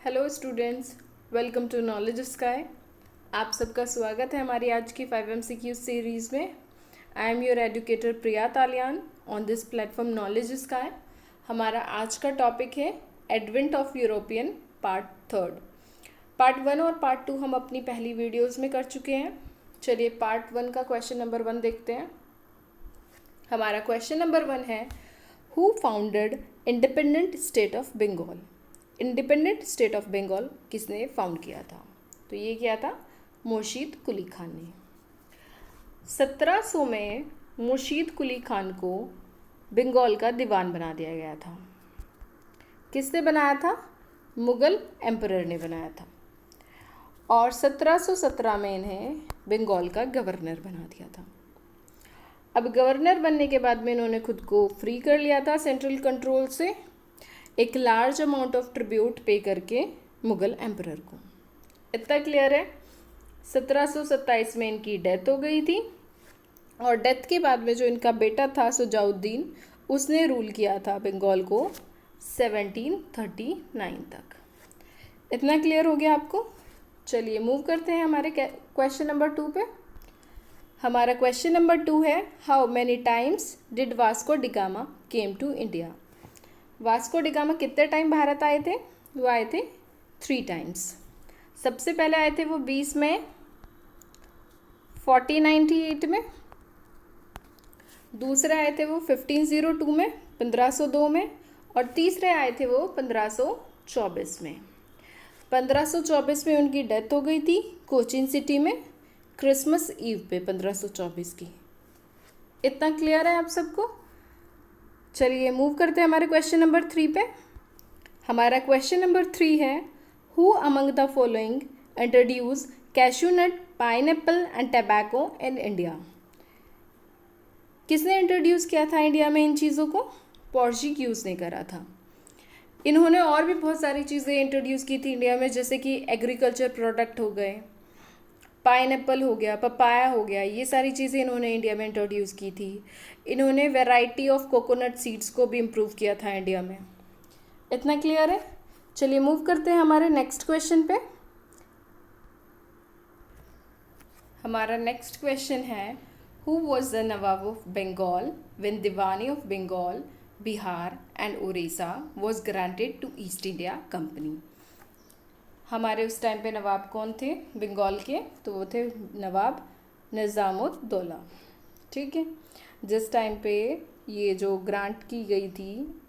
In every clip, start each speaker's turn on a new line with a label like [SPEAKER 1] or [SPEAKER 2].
[SPEAKER 1] Hello students, welcome to Knowledge Sky. आप सबका स्वागत है हमारी आज की 5 MCQ सीरीज़ में। I am your educator Priya Taliyan on this platform knowledge sky. हमारा आज का टॉपिक है advent of European part third. Part 1 और पार्ट 2 हम अपनी पहली वीडियोज़ में कर चुके हैं। चलिए पार्ट 1 का क्वेश्चन नंबर 1 देखते हैं। हमारा क्वेश्चन नंबर 1 है, who founded independent state of Bengal. Independent state of Bengal किसने फाउंड किया था? तो ये क्या था? मुर्शीद कुली खान ने। 1700 में मुर्शीद कुली खान को बंगाल का दीवान बना दिया गया था। किसने बनाया था? मुगल एम्परर ने बनाया था। और 1717 में इन्हें बंगाल का गवर्नर बना दिया था। अब गवर्नर बनने के बाद में इन्होंने खुद को फ्री कर लिया था सेंट्रल कंट्रोल से, एक लार्ज अमाउंट ऑफ ट्रिब्यूट पे करके मुगल एम्परर को। इतना क्लियर है? 1727 में इनकी डेथ हो गई थी और डेथ के बाद में जो इनका बेटा था सुजाउद्दीन, उसने रूल किया था बंगाल को 1739 तक। इतना क्लियर हो गया आपको? चलिए मूव करते हैं हमारे क्वेश्चन नंबर 2 पे। हमारा क्वेश्चन नंबर 2 है, how many times did Vasco da Gama came to India. Vasco da Gama कितने टाइम भारत आए थे? वो आए थे 3 टाइम्स। सबसे पहले आए थे वो 20 मई 1498 में। दूसरे आए थे वो 1502 में 1502 में। और तीसरे आए थे वो 1524 में। 1524 में उनकी डेथ हो गई थी कोचीन सिटी में क्रिसमस ईव पे 1524 की। इतना क्लियर है आप सबको? चलिए मूव करते हैं हमारे क्वेश्चन नंबर 3 पे। हमारा क्वेश्चन नंबर 3 है, who among the following introduce cashew nut, pineapple and tobacco in India. किसने इंट्रोड्यूस किया था इंडिया में इन चीज़ों को? पोर्चुगीज ने करा था। इन्होंने और भी बहुत सारी चीज़ें इंट्रोड्यूस की थी इंडिया में, जैसे कि एग्रीकल्चर प्रोडक्ट हो गए, पाइनएप्पल हो गया, पपाया हो गया, ये सारी चीज़ें इन्होंने इंडिया में इंट्रोड्यूस की थी। इन्होंने वैरायटी ऑफ कोकोनट सीड्स को भी इम्प्रूव किया था इंडिया में। इतना क्लियर है? चलिए मूव करते हैं हमारे नेक्स्ट क्वेश्चन पे। हमारा नेक्स्ट क्वेश्चन है, who was the nawab of Bengal when diwani of Bengal, Bihar and Orissa was granted to East India Company. हमारे उस टाइम पे नवाब कौन थे बंगाल के? तो वो थे नवाब निज़ामुद्दौला। ठीक है, जिस टाइम पे ये जो ग्रांट की गई थी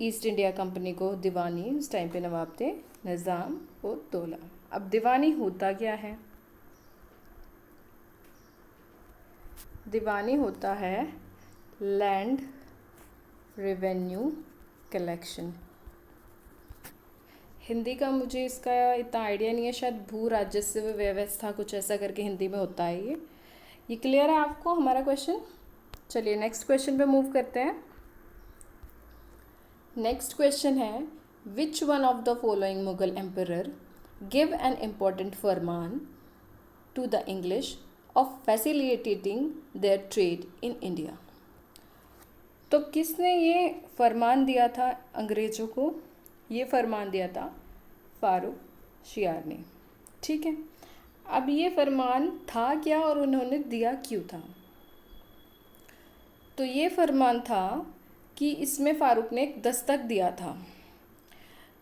[SPEAKER 1] ईस्ट इंडिया कंपनी को दीवानी, उस टाइम पे नवाब थे निज़ामुद्दौला। अब दीवानी होता क्या है? दीवानी होता है लैंड रेवेन्यू कलेक्शन। हिंदी का मुझे इसका इतना आइडिया नहीं है, शायद भू राजस्व व्यवस्था कुछ ऐसा करके हिंदी में होता है ये क्लियर है आपको हमारा क्वेश्चन? चलिए नेक्स्ट क्वेश्चन पे मूव करते हैं। नेक्स्ट क्वेश्चन है, which one of the following Mughal emperor give an important farman to the English of facilitating their trade in India. तो किसने ये फरमान दिया था अंग्रेज़ों को? ये फरमान दिया था फारूक शियार ने। ठीक है, अब ये फरमान था क्या और उन्होंने दिया क्यों था? तो ये फरमान था कि इसमें फ़ारूक ने एक दस्तक दिया था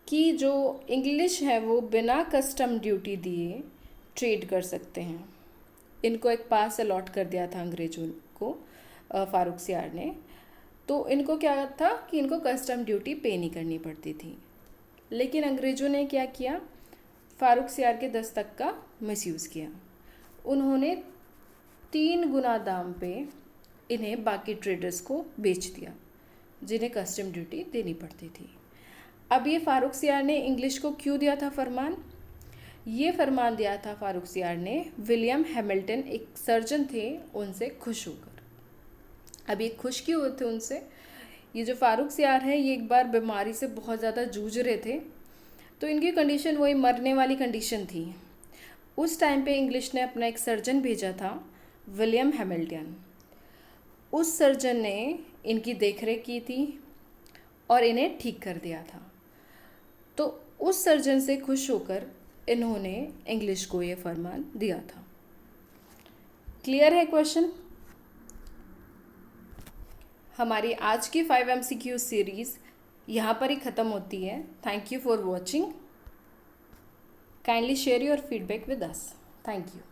[SPEAKER 1] कि जो इंग्लिश है वो बिना कस्टम ड्यूटी दिए ट्रेड कर सकते हैं। इनको एक पास अलॉट कर दिया था अंग्रेज़ों को फ़ारूक शियार ने। तो इनको क्या था कि इनको कस्टम ड्यूटी पे नहीं करनी पड़ती थी। लेकिन अंग्रेज़ों ने क्या किया? फ़ारूक शियार के दस्तक का मिसयूज़ किया। उन्होंने 3 गुना दाम पे इन्हें बाकी ट्रेडर्स को बेच दिया जिन्हें कस्टम ड्यूटी देनी पड़ती थी। अब ये फ़ारूक शियार ने इंग्लिश को क्यों दिया था फरमान? ये फरमान दिया था फ़ारूक शियार ने विलियम हैमिल्टन, एक सर्जन थे, उनसे खुश होकर। अब ये खुश क्यों हुए थे उनसे? ये जो फ़ारूक शियार है ये एक बार बीमारी से बहुत ज़्यादा जूझ रहे थे, तो इनकी कंडीशन वही मरने वाली कंडीशन थी। उस टाइम पे इंग्लिश ने अपना एक सर्जन भेजा था विलियम हैमिल्टन। उस सर्जन ने इनकी देखरेख की थी और इन्हें ठीक कर दिया था। तो उस सर्जन से खुश होकर इन्होंने इंग्लिश को ये फरमान दिया था। क्लियर है क्वेश्चन? हमारी आज की 5 MCQ सीरीज़ यहाँ पर ही ख़त्म होती है। Thank you for watching. Kindly share your feedback with us. Thank you.